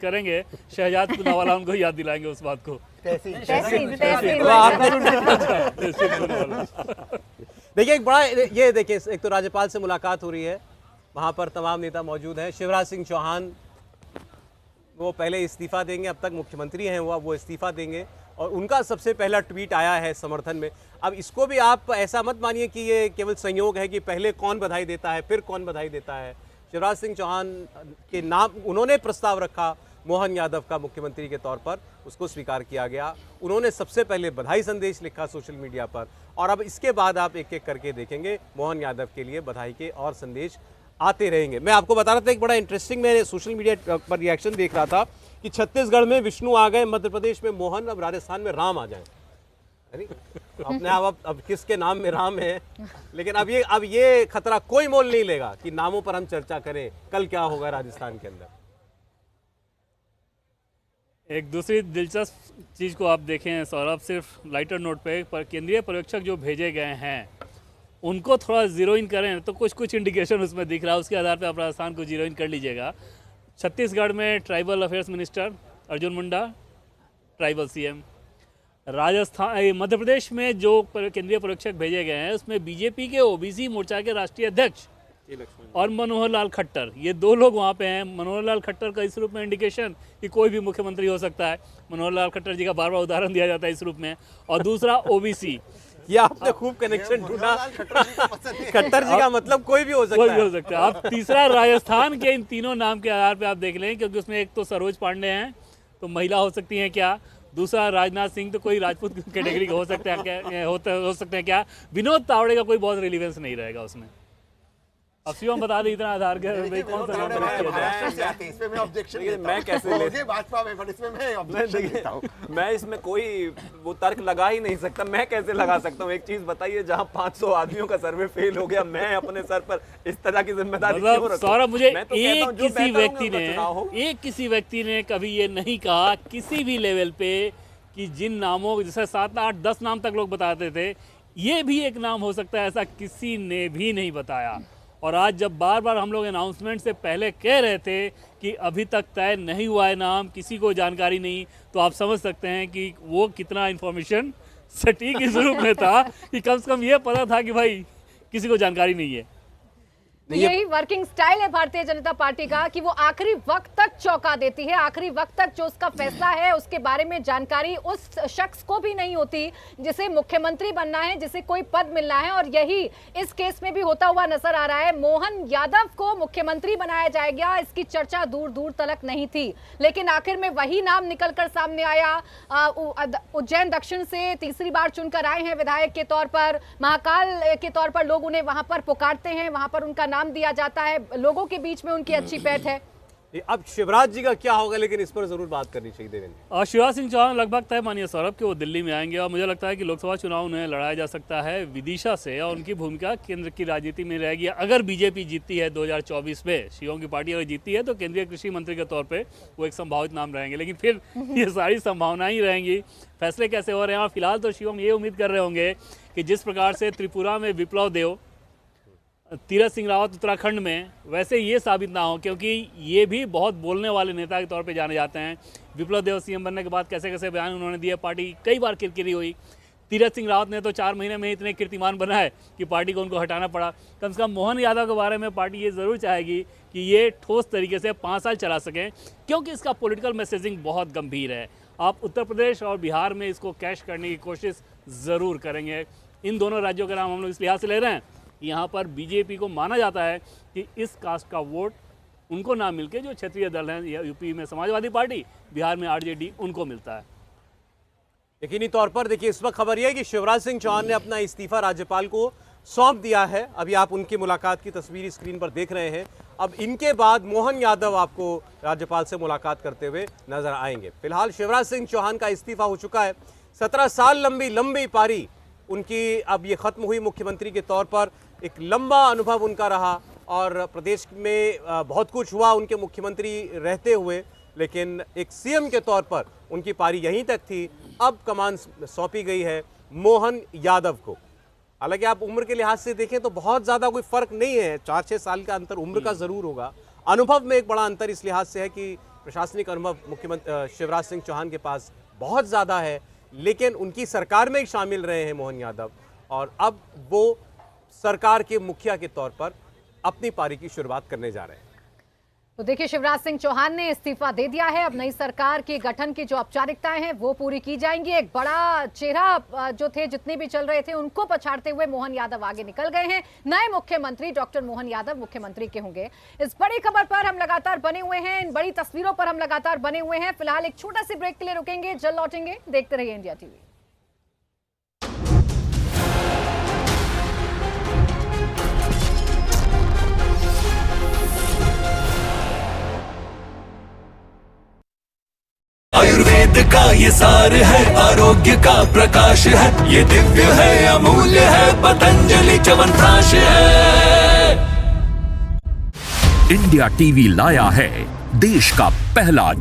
करेंगे, शहजाद पूनावाला उनको याद दिलाएंगे उस बात को। देखिए एक बड़ा ये देखिए, एक तो राज्यपाल से मुलाकात हो रही है, वहाँ पर तमाम नेता मौजूद हैं। शिवराज सिंह चौहान वो पहले इस्तीफा देंगे, अब तक मुख्यमंत्री हैं वो इस्तीफा देंगे और उनका सबसे पहला ट्वीट आया है समर्थन में। अब इसको भी आप ऐसा मत मानिए कि ये केवल संयोग है कि पहले कौन बधाई देता है फिर कौन बधाई देता है। शिवराज सिंह चौहान के नाम उन्होंने प्रस्ताव रखा मोहन यादव का मुख्यमंत्री के तौर पर, उसको स्वीकार किया गया। उन्होंने सबसे पहले बधाई संदेश लिखा सोशल मीडिया पर और अब इसके बाद आप एक एक करके देखेंगे मोहन यादव के लिए बधाई के और संदेश आते रहेंगे। मैं आपको बता रहा था एक बड़ा इंटरेस्टिंग, मैं सोशल मीडिया पर रिएक्शन देख रहा था कि छत्तीसगढ़ में विष्णु आ गए, मध्य प्रदेश में मोहन, अब राजस्थान में राम आ जाए। अपने आप अब किसके नाम में राम है, लेकिन अब ये खतरा कोई मोल नहीं लेगा कि नामों पर हम चर्चा करें कल क्या होगा राजस्थान के अंदर। एक दूसरी दिलचस्प चीज़ को आप देखें सौरभ, सिर्फ लाइटर नोट पे, पर केंद्रीय पर्यवेक्षक जो भेजे गए हैं उनको थोड़ा जीरो इन करें तो कुछ इंडिकेशन उसमें दिख रहा है, उसके आधार पे आप राजस्थान को जीरो इन कर लीजिएगा। छत्तीसगढ़ में tribal affairs minister Arjun Munda, tribal CM. Rajasthan Madhya Pradesh में जो केंद्रीय पर्यवेक्षक भेजे गए हैं उसमें बीजेपी के ओबीसी मोर्चा के राष्ट्रीय अध्यक्ष और मनोहर लाल खट्टर, ये दो लोग वहाँ पे हैं। मनोहर लाल खट्टर का इस रूप में इंडिकेशन कि कोई भी मुख्यमंत्री हो सकता है, मनोहर लाल खट्टर जी का बार बार उदाहरण दिया जाता है इस रूप में। और दूसरा ओबीसी, ये आपने खूब कनेक्शन ढूंढा, खट्टर जी का मतलब कोई भी हो सकता है, कोई भी हो सकता है। आप तीसरा राजस्थान के इन तीनों नाम के आधार पे आप देख लें, क्योंकि उसमें एक तो सरोज पांडे हैं तो महिला हो सकती हैं क्या, दूसरा राजनाथ सिंह तो कोई राजपूत कैटेगरी का हो सकता है क्या, हो सकते हैं क्या, विनोद तावड़े का कोई बहुत रिलीवेंस नहीं रहेगा उसमें। अब शिवम बता दें इतना आधार के कौन सा नाम मैं इसमें कोई वो तर्क लगा ही नहीं सकता। मैं कैसे लगा सकता हूँ? एक चीज बताइए, जहाँ 500 आदमियों का सर्वे फेल हो गया, मैं अपने सर पर इस तरह की जिम्मेदारी क्यों रखूं? सौरभ, मुझे मैं तो एक किसी व्यक्ति ने कभी ये नहीं कहा किसी भी लेवल पे कि जिन नामों, जैसे 7, 8, 10 नाम तक लोग बताते थे, ये भी एक नाम हो सकता है, ऐसा किसी ने भी नहीं बताया। और आज जब बार बार हम लोग अनाउंसमेंट से पहले कह रहे थे कि अभी तक तय नहीं हुआ है नाम, किसी को जानकारी नहीं, तो आप समझ सकते हैं कि वो कितना इन्फॉर्मेशन सटीक इस रूप में था कि कम से कम ये पता था कि भाई किसी को जानकारी नहीं है। यही वर्किंग स्टाइल है भारतीय जनता पार्टी का कि वो आखिरी वक्त तक चौंका देती है, आखिरी वक्त तक जो उसका फैसला है उसके बारे में जानकारी उस शख्स को भी नहीं होती जिसे मुख्यमंत्री बनना है, जिसे कोई पद मिलना है। और यही इस केस में भी होता हुआ नजर आ रहा है। मोहन यादव को मुख्यमंत्री बनाया जाएगा, इसकी चर्चा दूर दूर तक नहीं थी, लेकिन आखिर में वही नाम निकलकर सामने आया। उज्जैन दक्षिण से तीसरी बार चुनकर आए हैं विधायक के तौर पर, महाकाल के तौर पर लोग उन्हें वहां पर पुकारते हैं, वहां पर उनका नाम दिया जाता है, लोगों के बीच में उनकी अच्छी पैठ है। अब शिवराज जी का क्या होगा, लेकिन इस पर जरूर बात करनी चाहिए देवेंद्र। और शिवराज सिंह चौहान लगभग तय मानिए सौरभ कि वो दिल्ली में आएंगे और मुझे लगता है कि लोकसभा चुनाव उन्हें लड़ाया जा सकता है विदिशा से और उनकी भूमिका केंद्र की राजनीति में रहेगी। अगर बीजेपी जीतती है 2024 में, शिवम की पार्टी अगर जीतती है तो केंद्रीय कृषि मंत्री के तौर पर वो एक संभावित नाम रहेंगे, लेकिन फिर ये सारी संभावनाएं ही रहेंगी। फैसले कैसे हो रहे हैं और फिलहाल तो शिवम ये उम्मीद कर रहे होंगे कि जिस प्रकार से त्रिपुरा में विप्लव देव, तीरथ सिंह रावत उत्तराखंड में, वैसे ये साबित ना हो, क्योंकि ये भी बहुत बोलने वाले नेता के तौर पे जाने जाते हैं। विप्लव देव सीएम बनने के बाद कैसे कैसे बयान उन्होंने दिए, पार्टी कई बार किरकिरी हुई। तीरथ सिंह रावत ने तो 4 महीने में इतने कीर्तिमान बनाए कि पार्टी को उनको हटाना पड़ा। कम से कम मोहन यादव के बारे में पार्टी ये ज़रूर चाहेगी कि ये ठोस तरीके से 5 साल चला सकें, क्योंकि इसका पॉलिटिकल मैसेजिंग बहुत गंभीर है। आप उत्तर प्रदेश और बिहार में इसको कैश करने की कोशिश ज़रूर करेंगे। इन दोनों राज्यों के नाम हम लोग इस लिहाज से ले रहे हैं, यहाँ पर बीजेपी को माना जाता है कि इस कास्ट का वोट उनको ना मिलके जो क्षेत्रीय दल हैं, यूपी में समाजवादी पार्टी, बिहार में आरजेडी, उनको मिलता है। यकीनी तौर पर देखिए इस वक्त खबर यह है कि शिवराज सिंह चौहान ने अपना इस्तीफा राज्यपाल को सौंप दिया है। अभी आप उनकी मुलाकात की तस्वीर स्क्रीन पर देख रहे हैं। अब इनके बाद मोहन यादव आपको राज्यपाल से मुलाकात करते हुए नजर आएंगे। फिलहाल शिवराज सिंह चौहान का इस्तीफा हो चुका है। 17 साल लंबी पारी उनकी अब ये खत्म हुई। मुख्यमंत्री के तौर पर एक लंबा अनुभव उनका रहा और प्रदेश में बहुत कुछ हुआ उनके मुख्यमंत्री रहते हुए, लेकिन एक सीएम के तौर पर उनकी पारी यहीं तक थी। अब कमान सौंपी गई है मोहन यादव को। हालांकि आप उम्र के लिहाज से देखें तो बहुत ज़्यादा कोई फर्क नहीं है, 4-6 साल का अंतर उम्र का ज़रूर होगा। अनुभव में एक बड़ा अंतर इस लिहाज से है कि प्रशासनिक अनुभव मुख्यमंत्री शिवराज सिंह चौहान के पास बहुत ज़्यादा है, लेकिन उनकी सरकार में ही शामिल रहे हैं मोहन यादव, और अब वो सरकार के मुखिया के तौर पर अपनी पारी की शुरुआत करने जा रहे हैं। तो देखिए, शिवराज सिंह चौहान ने इस्तीफा दे दिया है। अब नई सरकार के गठन की जो औपचारिकताएं हैं वो पूरी की जाएंगी। एक बड़ा चेहरा जो थे, जितने भी चल रहे थे, उनको पछाड़ते हुए मोहन यादव आगे निकल गए हैं। नए मुख्यमंत्री डॉक्टर मोहन यादव मुख्यमंत्री के होंगे। इस बड़ी खबर पर हम लगातार बने हुए हैं, इन बड़ी तस्वीरों पर हम लगातार बने हुए हैं। फिलहाल एक छोटा सी ब्रेक के लिए रुकेंगे, जल्द लौटेंगे। देखते रहिए इंडिया टीवी। आयुर्वेद का ये सार है, आरोग्य का प्रकाश है, ये दिव्य है, अमूल्य है, पतंजलि च्यवनप्राश है। इंडिया टीवी लाया है देश का पहला